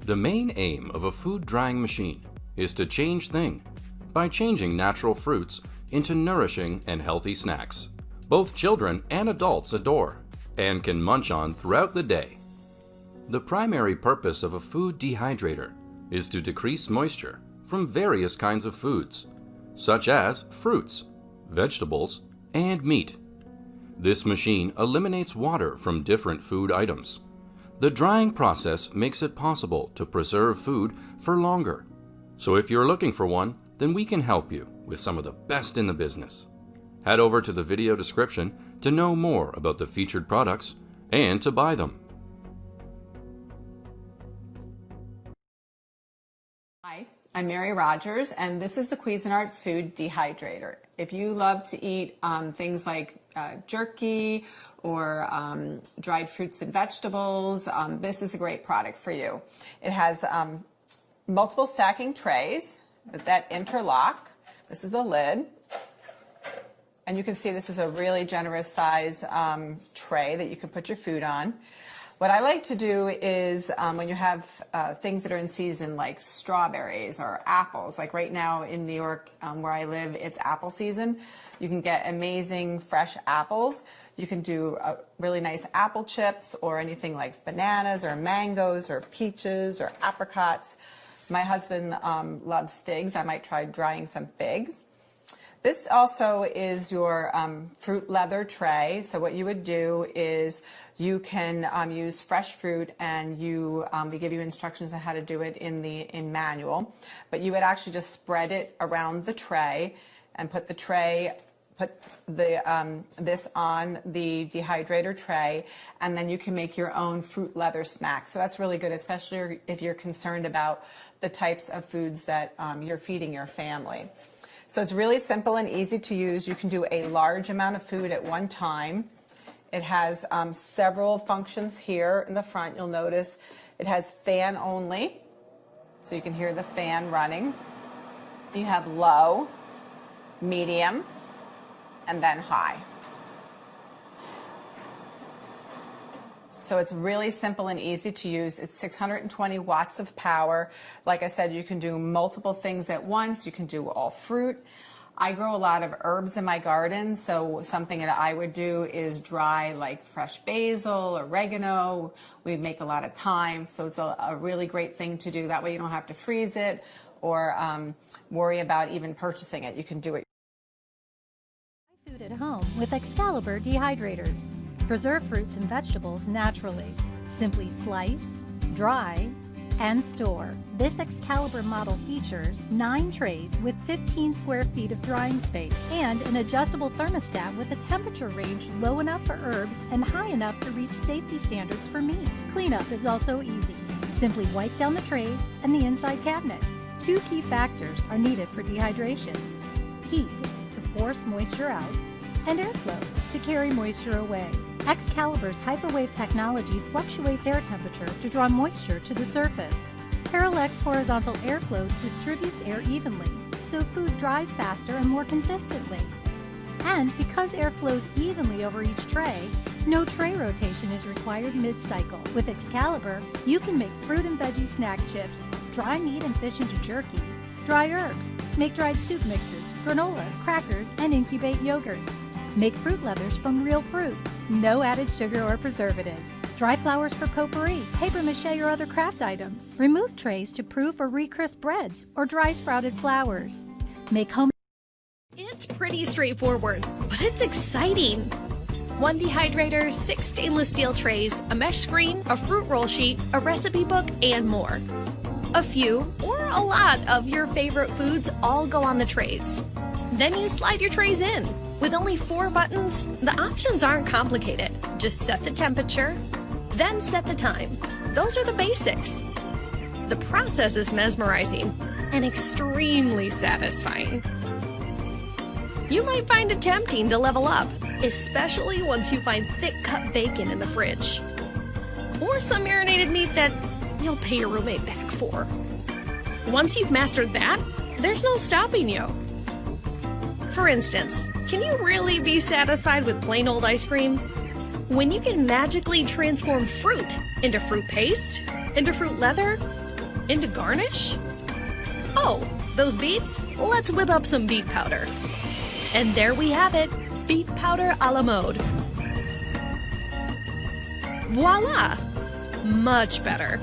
The main aim of a food drying machine is to change things by changing natural fruits into nourishing and healthy snacks. Both children and adults adore and can munch on throughout the day. The primary purpose of a food dehydrator is to decrease moisture from various kinds of foods, such as fruits, vegetables, and meat. This machine eliminates water from different food items. The drying process makes it possible to preserve food for longer. So if you're looking for one, then we can help you with some of the best in the business. Head over to the video description to know more about the featured products and to buy them. Hi, I'm Mary Rogers, and this is the Cuisinart Food Dehydrator. If you love to eat things like jerky or dried fruits and vegetables, this is a great product for you. It has multiple stacking trays that interlock. This is the lid. And you can see this is a really generous size tray that you can put your food on. What I like to do is when you have things that are in season like strawberries or apples, like right now in New York where I live, it's apple season. You can get amazing fresh apples. You can do really nice apple chips or anything like bananas or mangoes or peaches or apricots. My husband loves figs. I might try drying some figs. This also is your fruit leather tray. So what you would do is you can use fresh fruit, and we give you instructions on how to do it in manual. But you would actually just spread it around the tray and put this on the dehydrator tray, and then you can make your own fruit leather snack. So that's really good, especially if you're concerned about the types of foods that you're feeding your family. So it's really simple and easy to use. You can do a large amount of food at one time. It has several functions here in the front. You'll notice it has fan only, so you can hear the fan running. You have low, medium, and then high. So it's really simple and easy to use. It's 620 watts of power. Like I said, you can do multiple things at once. You can do all fruit. I grow a lot of herbs in my garden, so something that I would do is dry like fresh basil, oregano. We make a lot of thyme, so it's a really great thing to do. That way you don't have to freeze it or worry about even purchasing it. You can do it. Food at home with Excalibur Dehydrators. Preserve fruits and vegetables naturally. Simply slice, dry, and store. This Excalibur model features 9 trays with 15 square feet of drying space and an adjustable thermostat with a temperature range low enough for herbs and high enough to reach safety standards for meat. Cleanup is also easy. Simply wipe down the trays and the inside cabinet. 2 key factors are needed for dehydration: heat to force moisture out, and airflow to carry moisture away. Excalibur's hyperwave technology fluctuates air temperature to draw moisture to the surface. Parallax horizontal airflow distributes air evenly, so food dries faster and more consistently. And because air flows evenly over each tray, no tray rotation is required mid-cycle. With Excalibur, you can make fruit and veggie snack chips, dry meat and fish into jerky, dry herbs, make dried soup mixes, granola, crackers, and incubate yogurts. Make fruit leathers from real fruit. No added sugar or preservatives. Dry flowers for potpourri, paper mache, or other craft items. Remove trays to proof or re-crisp breads or dry sprouted flowers. Make home. It's pretty straightforward, but it's exciting. 1 dehydrator, 6 stainless steel trays, a mesh screen, a fruit roll sheet, a recipe book, and more. A few, or a lot, of your favorite foods all go on the trays. Then you slide your trays in. With only 4 buttons, the options aren't complicated. Just set the temperature, then set the time. Those are the basics. The process is mesmerizing and extremely satisfying. You might find it tempting to level up, especially once you find thick-cut bacon in the fridge. Or some marinated meat that you'll pay your roommate back for. Once you've mastered that, there's no stopping you. For instance, can you really be satisfied with plain old ice cream? When you can magically transform fruit into fruit paste, into fruit leather, into garnish? Oh, those beets? Let's whip up some beet powder. And there we have it, beet powder a la mode. Voila! Much better.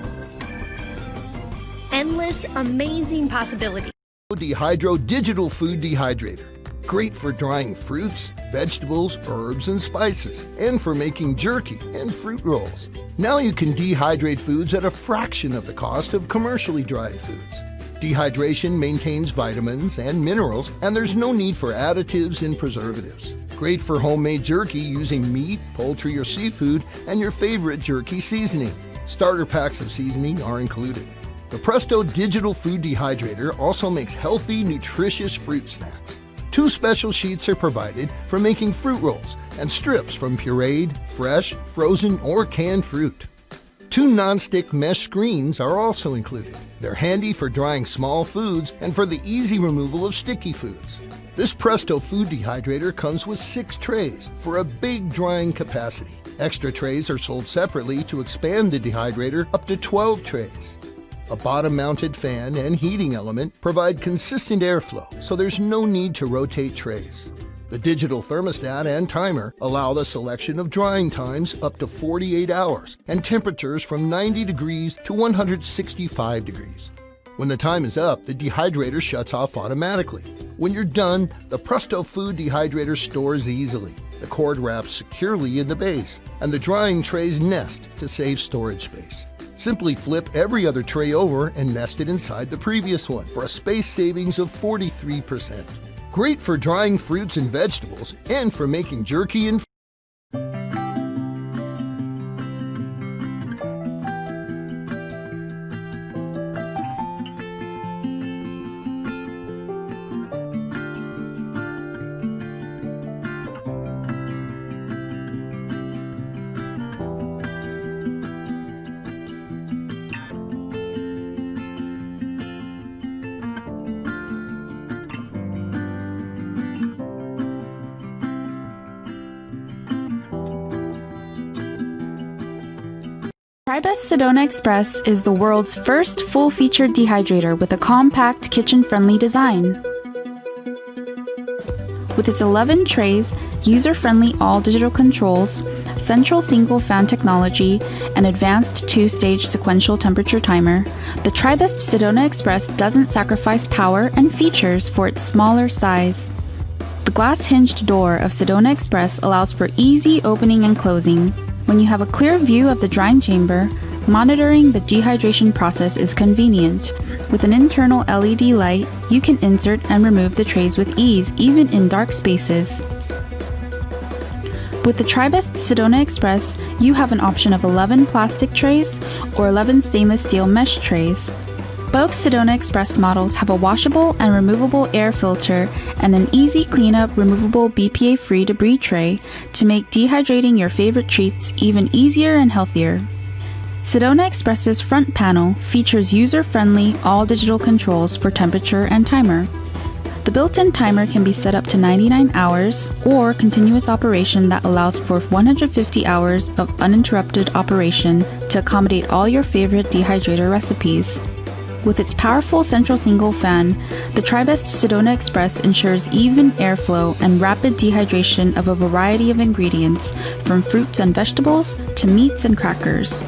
Endless, amazing possibilities. Dehydro Digital Food Dehydrator. Great for drying fruits, vegetables, herbs, and spices, and for making jerky and fruit rolls. Now you can dehydrate foods at a fraction of the cost of commercially dried foods. Dehydration maintains vitamins and minerals, and there's no need for additives and preservatives. Great for homemade jerky using meat, poultry, or seafood, and your favorite jerky seasoning. Starter packs of seasoning are included. The Presto Digital Food Dehydrator also makes healthy, nutritious fruit snacks. 2 special sheets are provided for making fruit rolls and strips from pureed, fresh, frozen, or canned fruit. 2 non-stick mesh screens are also included. They're handy for drying small foods and for the easy removal of sticky foods. This Presto Food Dehydrator comes with 6 trays for a big drying capacity. Extra trays are sold separately to expand the dehydrator up to 12 trays. A bottom-mounted fan and heating element provide consistent airflow, so there's no need to rotate trays. The digital thermostat and timer allow the selection of drying times up to 48 hours and temperatures from 90 degrees to 165 degrees. When the time is up, the dehydrator shuts off automatically. When you're done, the Presto Food Dehydrator stores easily. The cord wraps securely in the base, and the drying trays nest to save storage space. Simply flip every other tray over and nest it inside the previous one for a space savings of 43%. Great for drying fruits and vegetables and for making jerky and Tribest Sedona Express is the world's first full-featured dehydrator with a compact, kitchen-friendly design. With its 11 trays, user-friendly all-digital controls, central single-fan technology, and advanced 2-stage sequential temperature timer, the Tribest Sedona Express doesn't sacrifice power and features for its smaller size. The glass-hinged door of Sedona Express allows for easy opening and closing. When you have a clear view of the drying chamber, monitoring the dehydration process is convenient. With an internal LED light, you can insert and remove the trays with ease, even in dark spaces. With the Tribest Sedona Express, you have an option of 11 plastic trays or 11 stainless steel mesh trays. Both Sedona Express models have a washable and removable air filter and an easy cleanup removable BPA-free debris tray to make dehydrating your favorite treats even easier and healthier. Sedona Express's front panel features user-friendly all-digital controls for temperature and timer. The built-in timer can be set up to 99 hours or continuous operation that allows for 150 hours of uninterrupted operation to accommodate all your favorite dehydrator recipes. With its powerful central single fan, the Tribest Sedona Express ensures even airflow and rapid dehydration of a variety of ingredients, from fruits and vegetables to meats and crackers.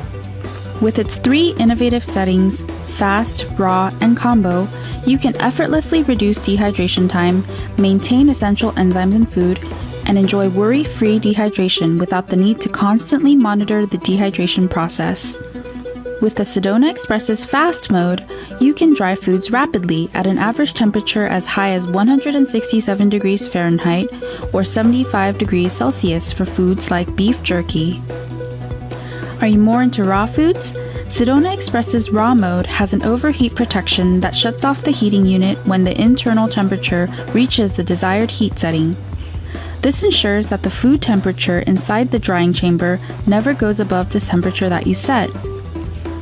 With its 3 innovative settings, fast, raw, and combo, you can effortlessly reduce dehydration time, maintain essential enzymes in food, and enjoy worry-free dehydration without the need to constantly monitor the dehydration process. With the Sedona Express's fast mode, you can dry foods rapidly at an average temperature as high as 167 degrees Fahrenheit or 75 degrees Celsius for foods like beef jerky. Are you more into raw foods? Sedona Express's raw mode has an overheat protection that shuts off the heating unit when the internal temperature reaches the desired heat setting. This ensures that the food temperature inside the drying chamber never goes above the temperature that you set.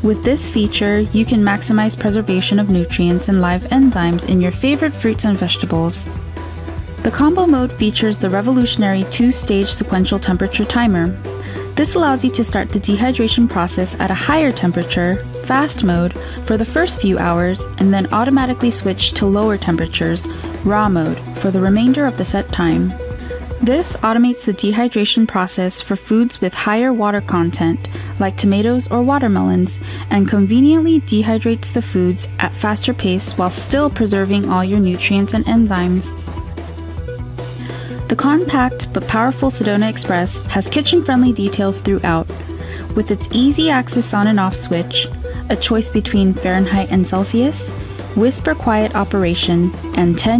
With this feature, you can maximize preservation of nutrients and live enzymes in your favorite fruits and vegetables. The combo mode features the revolutionary 2-stage sequential temperature timer. This allows you to start the dehydration process at a higher temperature, fast mode, for the first few hours, and then automatically switch to lower temperatures, raw mode, for the remainder of the set time. This automates the dehydration process for foods with higher water content, like tomatoes or watermelons, and conveniently dehydrates the foods at faster pace while still preserving all your nutrients and enzymes. The compact but powerful Sedona Express has kitchen-friendly details throughout, with its easy access on and off switch, a choice between Fahrenheit and Celsius, whisper quiet operation, and 10